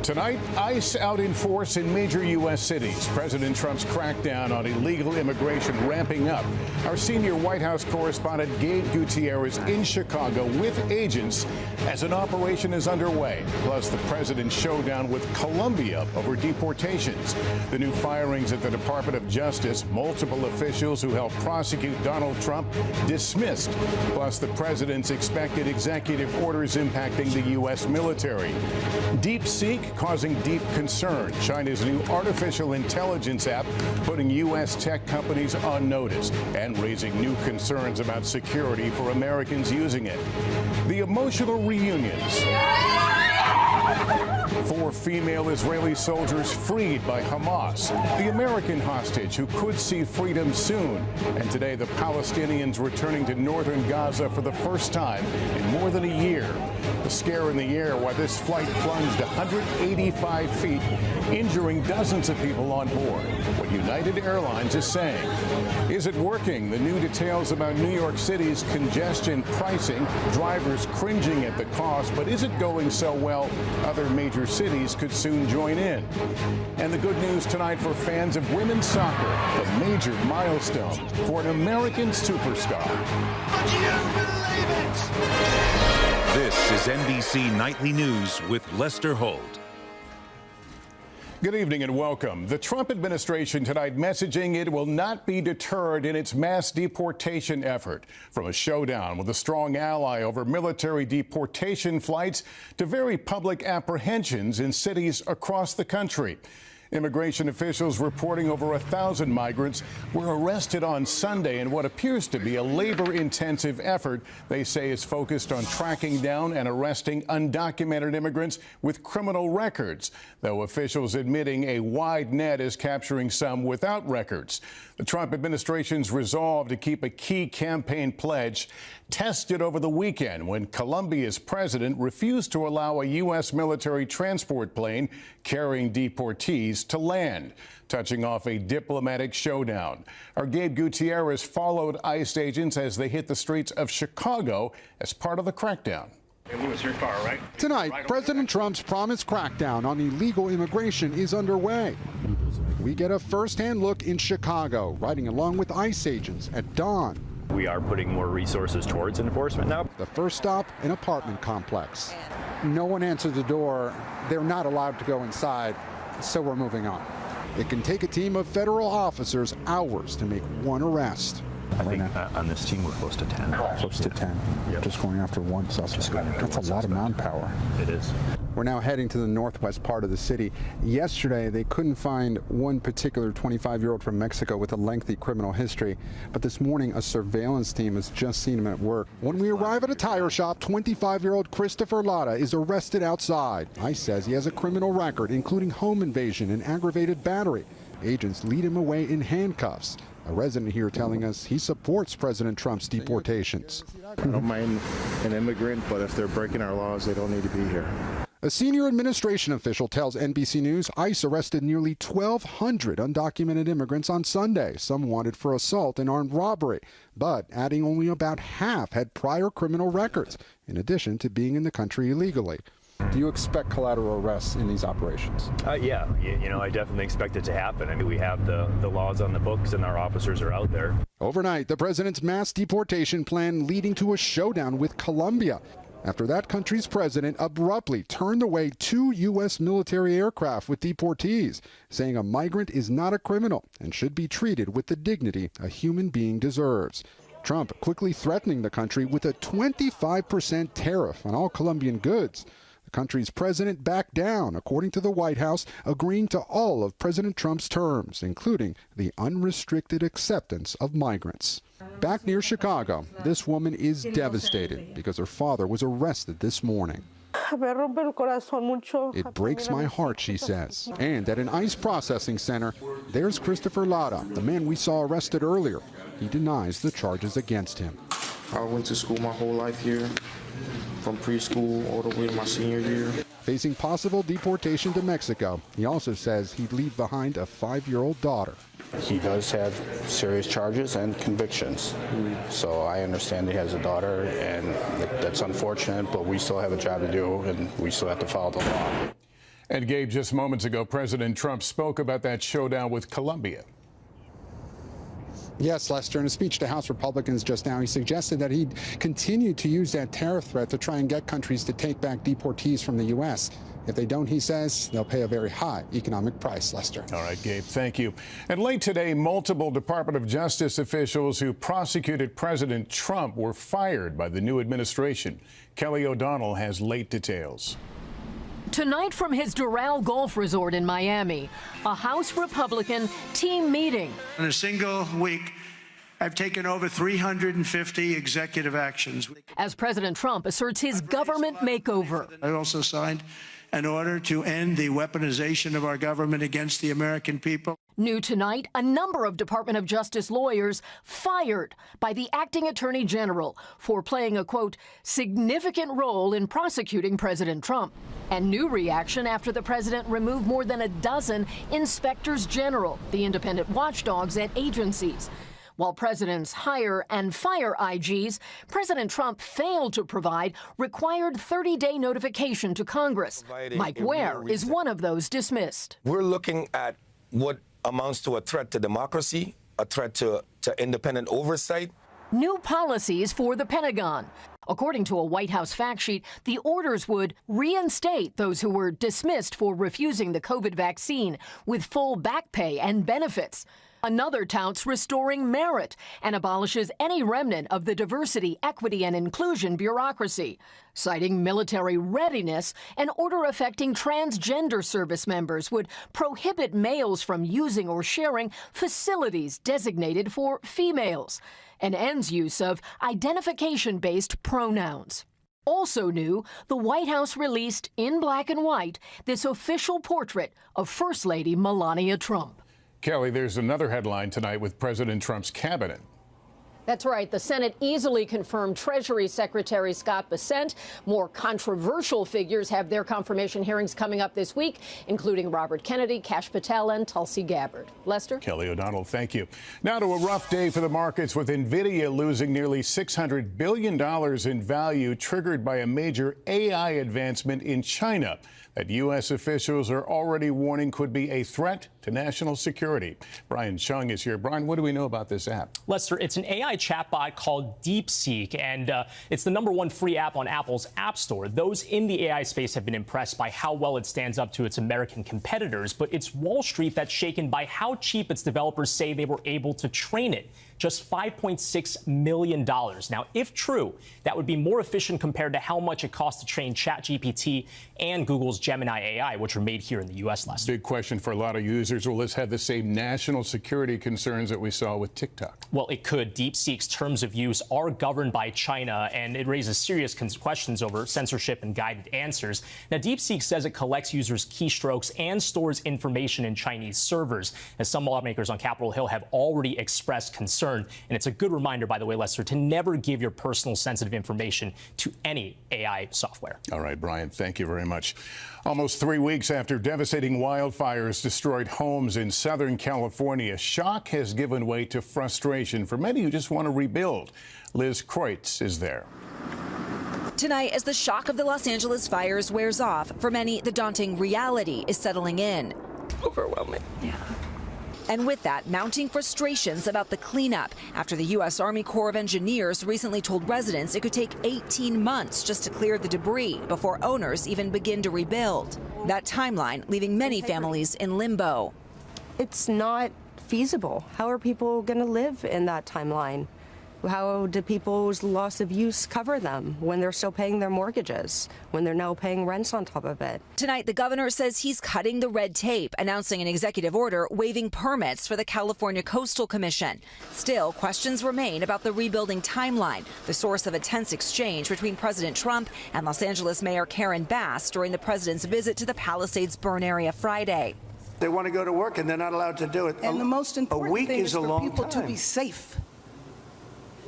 Tonight, ICE out in force in major U.S. cities. President Trump's crackdown on illegal immigration ramping up. Our senior White House correspondent Gabe Gutierrez in Chicago with agents as an operation is underway. Plus, the president's showdown with Colombia over deportations. The new firings at the Department of Justice, multiple officials who helped prosecute Donald Trump dismissed. Plus, the president's expected executive orders impacting the U.S. military. DeepSeek causing deep concern. China's new artificial intelligence app putting U.S. tech companies on notice and raising new concerns about security for Americans using it. The emotional reunions. 4 female Israeli soldiers freed by Hamas. The American hostage who could see freedom soon. And today, the Palestinians returning to northern Gaza for the first time in more than a year. The scare in the air while this flight plunged 185 feet, injuring dozens of people on board. What United Airlines is saying. Is it working? The new details about New York City's congestion pricing. Drivers cringing at the cost, but is it going so well other major cities could soon join in? And the good news tonight for fans of women's soccer, the major milestone for an American superstar. Would you believe it? This is NBC Nightly News with Lester Holt. Good evening and welcome. The Trump administration tonight messaging it will not be deterred in its mass deportation effort. From a showdown with a strong ally over military deportation flights to very public apprehensions in cities across the country. Immigration officials reporting over 1,000 migrants were arrested on Sunday in what appears to be a labor-intensive effort they say is focused on tracking down and arresting undocumented immigrants with criminal records, though officials admitting a wide net is capturing some without records. The Trump administration's resolve to keep a key campaign pledge tested over the weekend when Colombia's president refused to allow a U.S. military transport plane carrying deportees to land, touching off a diplomatic showdown. Our Gabe Gutierrez followed ICE agents as they hit the streets of Chicago as part of the crackdown. Hey, Louis, your car, right? Tonight, President Trump's promised crackdown on illegal immigration is underway. We get a first-hand look in Chicago, riding along with ICE agents at dawn. We are putting more resources towards enforcement now. The first stop, an apartment complex. No one answered the door. They're not allowed to go inside, so we're moving on. It can take a team of federal officers hours to make one arrest. I think on this team we're close to 10. Close to 10. Yep. Just going after one suspect. That's a lot of manpower. It is. We're now heading to the northwest part of the city. Yesterday, they couldn't find one particular 25-year-old from Mexico with a lengthy criminal history. But this morning, a surveillance team has just seen him at work. When we arrive at a tire shop, 25-year-old Christopher Lara is arrested outside. ICE says he has a criminal record, including home invasion and aggravated battery. Agents lead him away in handcuffs. A resident here telling us he supports President Trump's deportations. I don't mind an immigrant, but if they're breaking our laws, they don't need to be here. A senior administration official tells NBC News ICE arrested nearly 1,200 undocumented immigrants on Sunday, some wanted for assault and armed robbery, but adding only about half had prior criminal records, in addition to being in the country illegally. Do you expect collateral arrests in these operations? Yeah, I definitely expect it to happen. I mean, we have the laws on the books and our officers are out there. Overnight, the president's mass deportation plan leading to a showdown with Colombia after that country's president abruptly turned away 2 U.S. military aircraft with deportees, saying a migrant is not a criminal and should be treated with the dignity a human being deserves. Trump quickly threatening the country with a 25% tariff on all Colombian goods. The country's president backed down, according to the White House, agreeing to all of President Trump's terms, including the unrestricted acceptance of migrants. Back near Chicago, this woman is devastated because her father was arrested this morning. It breaks my heart, she says. And at an ICE processing center, there's Christopher Lara, the man we saw arrested earlier. He denies the charges against him. I went to school my whole life here, from preschool all the way to my senior year. Facing possible deportation to Mexico, he also says he'd leave behind a 5-year-old daughter. He does have serious charges and convictions. So I understand he has a daughter, and that's unfortunate, but we still have a job to do, and we still have to follow the law. And Gabe, just moments ago, President Trump spoke about that showdown with Colombia. Yes, Lester, in a speech to House Republicans just now, he suggested that he'd continue to use that tariff threat to try and get countries to take back deportees from the U.S. If they don't, he says, they'll pay a very high economic price, Lester. All right, Gabe, thank you. And late today, multiple Department of Justice officials who prosecuted President Trump were fired by the new administration. Kelly O'Donnell has late details. Tonight from his Doral Golf Resort in Miami, a House Republican team meeting. In a single week, I've taken over 350 executive actions. As President Trump asserts his government makeover. I also signed an order to end the weaponization of our government against the American people. New tonight, a number of Department of Justice lawyers fired by the acting attorney general for playing a, quote, significant role in prosecuting President Trump. And new reaction after the president removed more than a dozen inspectors general, the independent watchdogs at agencies. While presidents hire and fire IGs, President Trump failed to provide required 30-day notification to Congress. Mike Ware is one of those dismissed. We're looking at what amounts to a threat to democracy, a threat to independent oversight. New policies for the Pentagon. According to a White House fact sheet, the orders would reinstate those who were dismissed for refusing the COVID vaccine with full back pay and benefits. Another touts restoring merit and abolishes any remnant of the diversity, equity, and inclusion bureaucracy. Citing military readiness, an order affecting transgender service members would prohibit males from using or sharing facilities designated for females, and ends use of identification-based pronouns. Also new, the White House released in black and white this official portrait of First Lady Melania Trump. Kelly, there's another headline tonight with President Trump's cabinet. That's right. The Senate easily confirmed Treasury Secretary Scott Bessent. More controversial figures have their confirmation hearings coming up this week, including Robert Kennedy, Kash Patel, and Tulsi Gabbard. Lester? Kelly O'Donnell, thank you. Now to a rough day for the markets, with NVIDIA losing nearly $600 billion in value, triggered by a major AI advancement in China that U.S. officials are already warning could be a threat to national security. Brian Chung is here. Brian, what do we know about this app? Lester, it's an AI chatbot called DeepSeek, and it's the #1 free app on Apple's App Store. Those in the AI space have been impressed by how well it stands up to its American competitors, but it's Wall Street that's shaken by how cheap its developers say they were able to train it. Just $5.6 million. Now, if true, that would be more efficient compared to how much it costs to train ChatGPT and Google's Gemini AI, which are made here in the U.S. Last big question for a lot of users. Will this have the same national security concerns that we saw with TikTok? Well, it could. DeepSeek's terms of use are governed by China, and it raises serious questions over censorship and guided answers. Now, DeepSeek says it collects users' keystrokes and stores information in Chinese servers, as some lawmakers on Capitol Hill have already expressed concern. And it's a good reminder, by the way, Lester, to never give your personal sensitive information to any AI software. All right, Brian, thank you very much. Almost 3 weeks after devastating wildfires destroyed homes in Southern California, shock has given way to frustration for many who just want to rebuild. Liz Kreutz is there. Tonight, as the shock of the Los Angeles fires wears off, for many, the daunting reality is settling in. Overwhelming. Yeah. And with that, mounting frustrations about the cleanup after the U.S. Army Corps of Engineers recently told residents it could take 18 months just to clear the debris before owners even begin to rebuild. That timeline leaving many families in limbo. It's not feasible. How are people going to live in that timeline? How do people's loss of use cover them when they're still paying their mortgages, when they're now paying rents on top of it? Tonight, the governor says he's cutting the red tape, announcing an executive order waiving permits for the California Coastal Commission. Still, questions remain about the rebuilding timeline, the source of a tense exchange between President Trump and Los Angeles Mayor Karen Bass during the president's visit to the Palisades burn area Friday. They want to go to work and they're not allowed to do it. And the most important thing is for people time. To be safe.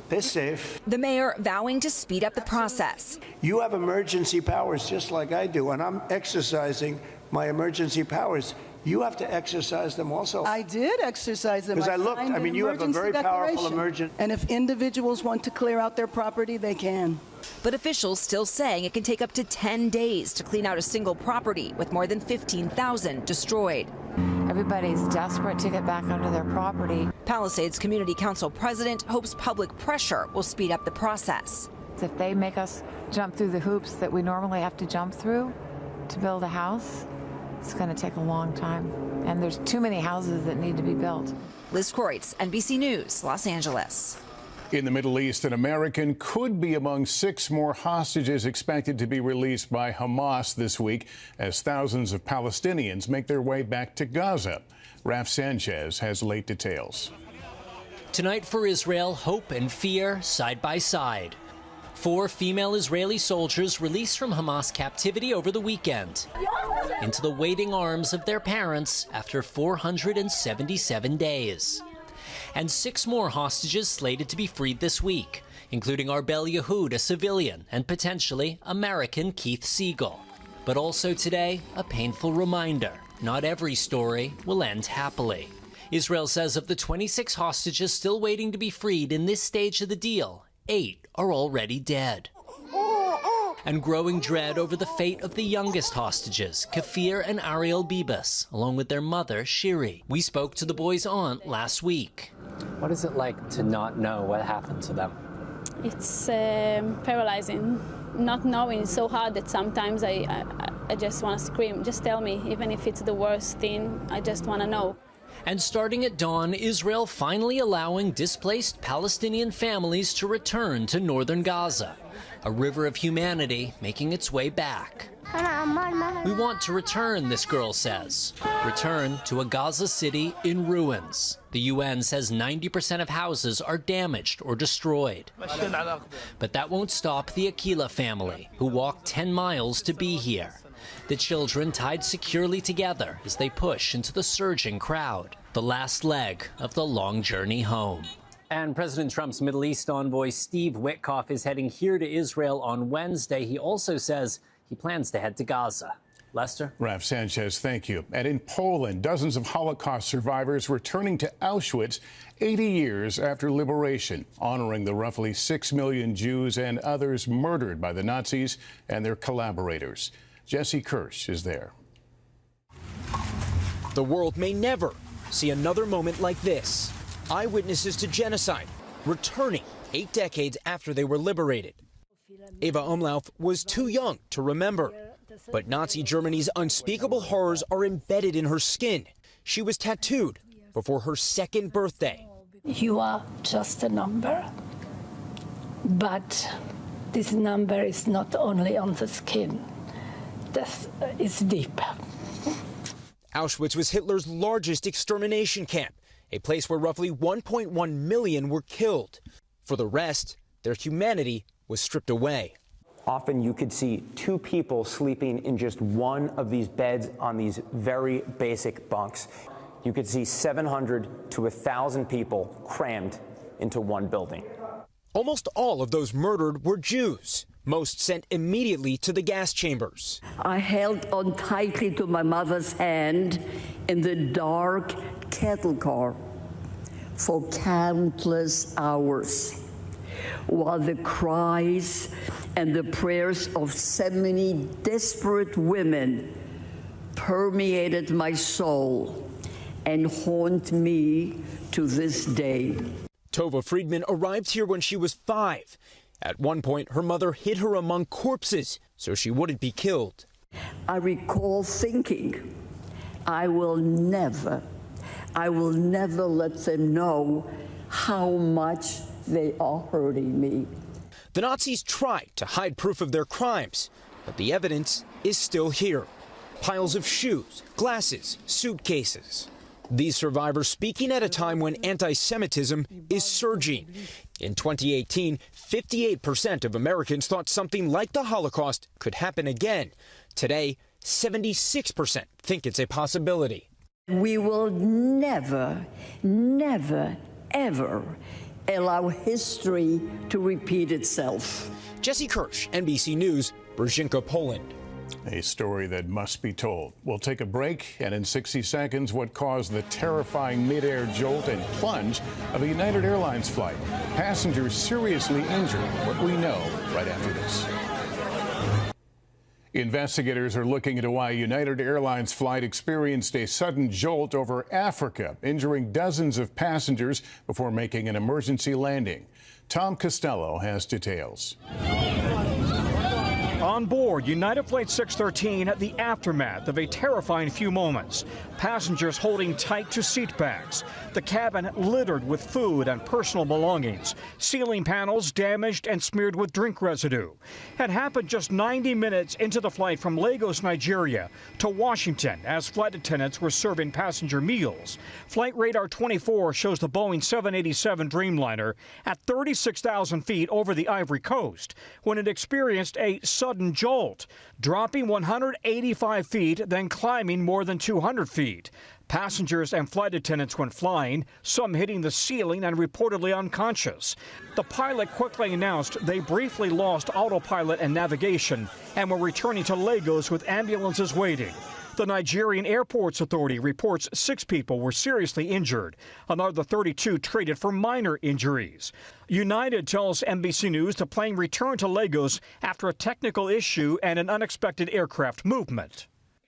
They're safe. The mayor vowing to speed up the process. You have emergency powers just like I do, and I'm exercising my emergency powers. You have to exercise them also. I did exercise them. Because I looked, I mean, you have a very powerful emergency. And if individuals want to clear out their property, they can. But officials still saying it can take up to 10 days to clean out a single property with more than 15,000 destroyed. Everybody's desperate to get back onto their property. Palisades Community Council president hopes public pressure will speed up the process. If they make us jump through the hoops that we normally have to jump through to build a house, it's going to take a long time. And there's too many houses that need to be built. Liz Kreutz, NBC News, Los Angeles. In the Middle East, an American could be among 6 more hostages expected to be released by Hamas this week as thousands of Palestinians make their way back to Gaza. Raf Sanchez has late details. Tonight for Israel, hope and fear side by side. 4 female Israeli soldiers released from Hamas captivity over the weekend into the waiting arms of their parents after 477 days. And 6 more hostages slated to be freed this week, including Arbel Yehud, a civilian, and potentially American Keith Siegel. But also today, a painful reminder. Not every story will end happily. Israel says of the 26 hostages still waiting to be freed in this stage of the deal, 8 are already dead. And growing dread over the fate of the youngest hostages, Kafir and Ariel Bibas, along with their mother, Shiri. We spoke to the boys' aunt last week. What is it like to not know what happened to them? It's paralyzing. Not knowing is so hard that sometimes I just want to scream. Just tell me, even if it's the worst thing, I just want to know. And starting at dawn, Israel finally allowing displaced Palestinian families to return to northern Gaza. A river of humanity making its way back. We want to return, this girl says. Return to a Gaza city in ruins. The UN says 90% of houses are damaged or destroyed. But that won't stop the Akila family, who walked 10 miles to be here. The children tied securely together as they push into the surging crowd. The last leg of the long journey home. And President Trump's Middle East envoy Steve Witkoff is heading here to Israel on Wednesday. He also says he plans to head to Gaza. Lester? Raf Sanchez, thank you. And in Poland, dozens of Holocaust survivors returning to Auschwitz 80 years after liberation, honoring the roughly 6 million Jews and others murdered by the Nazis and their collaborators. Jesse Kirsch is there. The world may never see another moment like this. Eyewitnesses to genocide returning 8 decades after they were liberated. Eva Umlauf was too young to remember, but Nazi Germany's unspeakable horrors are embedded in her skin. She was tattooed before her 2nd birthday. You are just a number, but this number is not only on the skin. Death is deep. Auschwitz was Hitler's largest extermination camp, a place where roughly 1.1 million were killed. For the rest, their humanity was stripped away. Often you could see 2 people sleeping in just one of these beds on these very basic bunks. You could see 700 to 1,000 people crammed into one building. Almost all of those murdered were Jews, most sent immediately to the gas chambers. I held on tightly to my mother's hand in the dark cattle car for countless hours, while the cries and the prayers of so many desperate women permeated my soul and haunt me to this day. Tova Friedman arrived here when she was 5. At one point, her mother hid her among corpses so she wouldn't be killed. I recall thinking, I will never let them know how much they are hurting me. The Nazis tried to hide proof of their crimes, but the evidence is still here. Piles of shoes, glasses, suitcases. These survivors speaking at a time when anti-Semitism is surging. In 2018, 58% of Americans thought something like the Holocaust could happen again. Today, 76% think it's a possibility. We will never, ever allow history to repeat itself. Jesse Kirsch, NBC News, Brzezinka, Poland. A story that must be told. We'll take a break, and in 60 seconds, what caused the terrifying mid-air jolt and plunge of a United Airlines flight. Passengers seriously injured. What we know right after this. Investigators are looking into why a United Airlines flight experienced a sudden jolt over Africa, injuring dozens of passengers before making an emergency landing. Tom Costello has details. On board United Flight 613, the aftermath of a terrifying few moments. Passengers holding tight to seat bags. The cabin littered with food and personal belongings. Ceiling panels damaged and smeared with drink residue. It happened just 90 minutes into the flight from Lagos, Nigeria to Washington as flight attendants were serving passenger meals. Flight radar 24 shows the Boeing 787 Dreamliner at 36,000 feet over the Ivory Coast when it experienced a sudden jolt, dropping 185 feet, then climbing more than 200 feet. Passengers and flight attendants went flying, some hitting the ceiling and reportedly unconscious. The pilot quickly announced they briefly lost autopilot and navigation and were returning to Lagos with ambulances waiting. The Nigerian Airports Authority reports 6 people were seriously injured. Another 32 treated for minor injuries. United tells NBC News the plane returned to Lagos after a technical issue and an unexpected aircraft movement.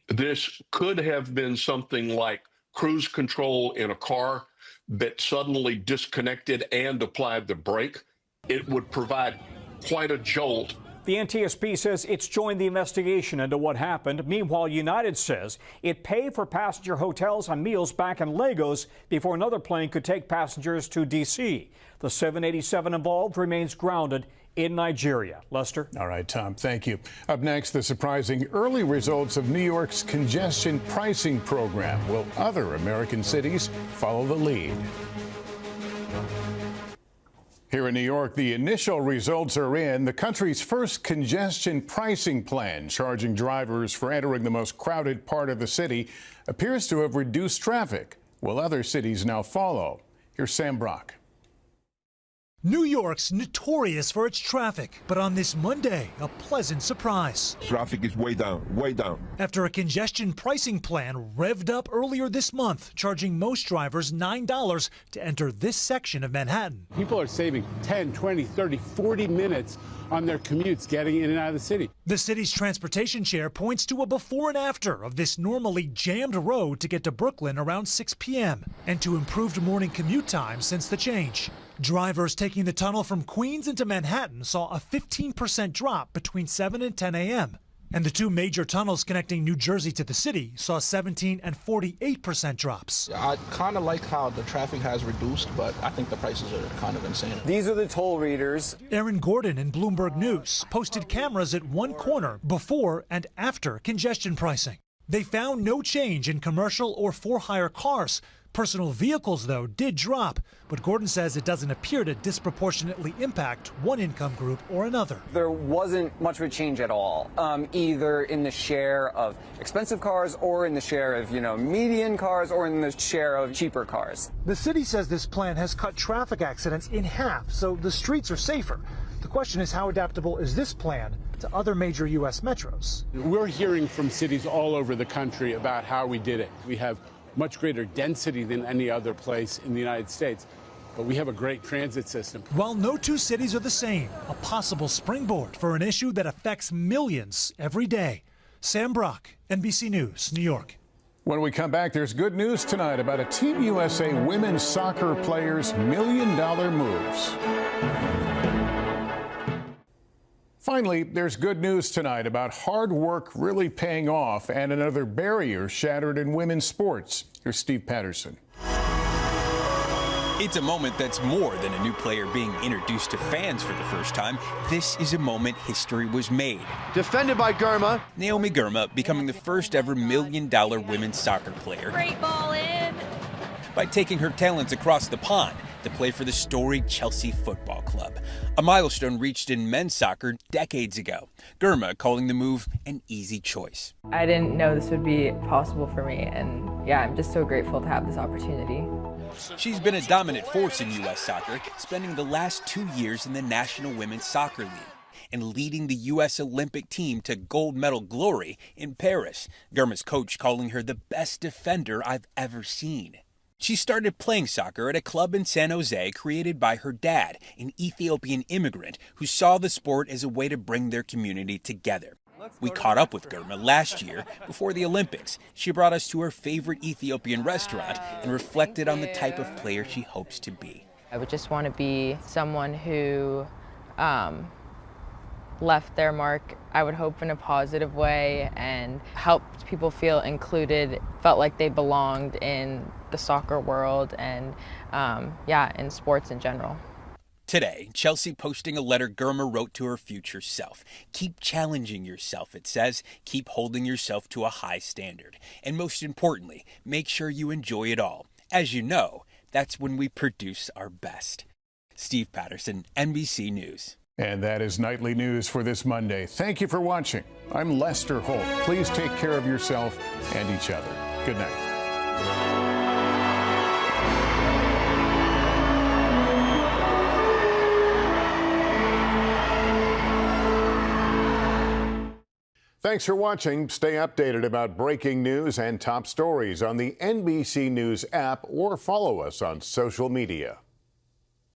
This could have been something like cruise control in a car that suddenly disconnected and applied the brake. It would provide quite a jolt. The NTSB says it's joined the investigation into what happened. Meanwhile, United says it paid for passenger hotels and meals back in Lagos before another plane could take passengers to D.C. The 787 involved remains grounded in Nigeria. Lester? All right, Tom, thank you. Up next, the surprising early results of New York's congestion pricing program. Will other American cities follow the lead? Here in New York, the initial results are in. The country's first congestion pricing plan, charging drivers for entering the most crowded part of the city, appears to have reduced traffic. Will other cities now follow? Here's Sam Brock. New York's notorious for its traffic, but on this Monday, a pleasant surprise. Traffic is way down, way down. After a congestion pricing plan revved up earlier this month, charging most drivers $9 to enter this section of Manhattan. People are saving 10, 20, 30, 40 minutes on their commutes getting in and out of the city. The city's transportation chair points to a before and after of this normally jammed road to get to Brooklyn around 6 p.m. and to improved morning commute times since the change. Drivers taking the tunnel from Queens into Manhattan saw a 15% drop between 7 and 10 a.m. And the 2 major tunnels connecting New Jersey to the city saw 17 and 48% drops. I kind of like how the traffic has reduced, but I think the prices are kind of insane. These are the toll readers. Aaron Gordon in Bloomberg News posted cameras at one corner before and after congestion pricing. They found no change in commercial or for-hire cars. Personal vehicles, though, did drop, but Gordon says it doesn't appear to disproportionately impact one income group or another. There wasn't much of a change at all, either in the share of expensive cars or in the share of, median cars or in the share of cheaper cars. The city says this plan has cut traffic accidents in half, so the streets are safer. The question is, how adaptable is this plan to other major U.S. metros? We're hearing from cities all over the country about how we did it. We have much greater density than any other place in the United States, but we have a great transit system. While no 2 cities are the same, a possible springboard for an issue that affects millions every day. Sam Brock, NBC News, New York. When we come back, there's good news tonight about a Team USA women's soccer player's $1 million moves. Finally, there's good news tonight about hard work really paying off and another barrier shattered in women's sports. Here's Steve Patterson. It's a moment that's more than a new player being introduced to fans for the first time. This is a moment history was made. Defended by Girma. Naomi Girma becoming the first ever $1 million women's soccer player. Great ball in. By taking her talents across the pond to play for the storied Chelsea Football Club, a milestone reached in men's soccer decades ago. Girma calling the move an easy choice. I didn't know this would be possible for me, and I'm just so grateful to have this opportunity. She's been a dominant force in U.S. soccer, spending the last 2 years in the National Women's Soccer League. and leading the U.S. Olympic team to gold medal glory in Paris. Girma's coach calling her the best defender I've ever seen. She started playing soccer at a club in San Jose created by her dad, an Ethiopian immigrant who saw the sport as a way to bring their community together. We caught up with Girma last year before the Olympics. She brought us to her favorite Ethiopian restaurant and reflected on the type of player she hopes to be. I would just want to be someone who left their mark, I would hope, in a positive way and helped people feel included, felt like they belonged in the soccer world and, in sports in general. Today, Chelsea posting a letter Girma wrote to her future self. Keep challenging yourself, it says. Keep holding yourself to a high standard. And most importantly, make sure you enjoy it all. As you know, that's when we produce our best. Steve Patterson, NBC News. And that is Nightly News for this Monday. Thank you for watching. I'm Lester Holt. Please take care of yourself and each other. Good night. Thanks for watching. Stay updated about breaking news and top stories on the NBC News app or follow us on social media.